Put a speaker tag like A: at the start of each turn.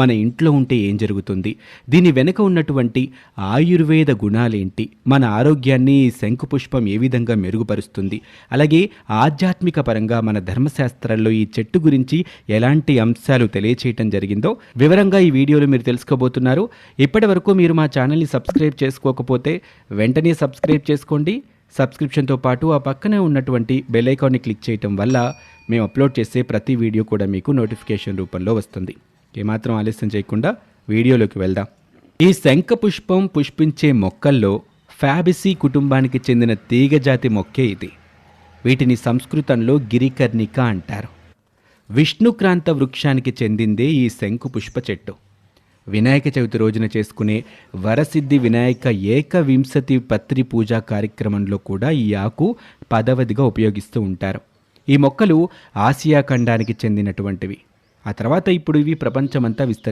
A: మన ఇంట్లో ఉంటే ఏం జరుగుతుంది? దీని వెనుక ఉన్నటువంటి ఆయుర్వేద గుణాలేంటి? మన ఆరోగ్యాన్ని శంకుపుష్పం ఏ విధంగా మెరుగుపరుస్తుంది? అలాగే ఆధ్యాత్మిక పరంగా మన ధర్మశాస్త్రాల్లో ఈ చెట్టు గురించి ఎలాంటి అంశాలు తెలియచేయటం జరిగిందో వివరంగా ఈ వీడియోలో మీరు తెలుసుకోబోతున్నారు. ఇప్పటివరకు మీరు మా ఛానల్ని సబ్స్క్రైబ్ చేసుకోకపోతే వెంటనే సబ్స్క్రైబ్ చేసుకోండి. సబ్స్క్రిప్షన్తో పాటు ఆ పక్కనే ఉన్నటువంటి బెల్ ఐకాన్ని క్లిక్ చేయటం వల్ల మేము అప్లోడ్ చేసే ప్రతి వీడియో కూడా మీకు నోటిఫికేషన్ రూపంలో వస్తుంది. ఏమాత్రం ఆలస్యం చేయకుండా వీడియోలోకి వెళ్దాం. ఈ శంఖపుష్పం పుష్పించే మొక్కల్లో ఫ్యాబిసీ కుటుంబానికి చెందిన తీగజాతి మొక్కే ఇది. వీటిని సంస్కృతంలో గిరికర్ణిక అంటారు. విష్ణుక్రాంత వృక్షానికి చెందిందే ఈ శంఖుపుష్ప చెట్టు. వినాయక చవితి రోజున చేసుకునే వరసిద్ధి వినాయక ఏకవింశతి పత్రి పూజా కార్యక్రమంలో కూడా ఈ ఆకు పదవదిగా ఉపయోగిస్తూ ఉంటారు. ఈ మొక్కలు ఆసియా ఖండానికి చెందినటువంటివి. ఆ తర్వాత ఇప్పుడు ఇవి ప్రపంచమంతా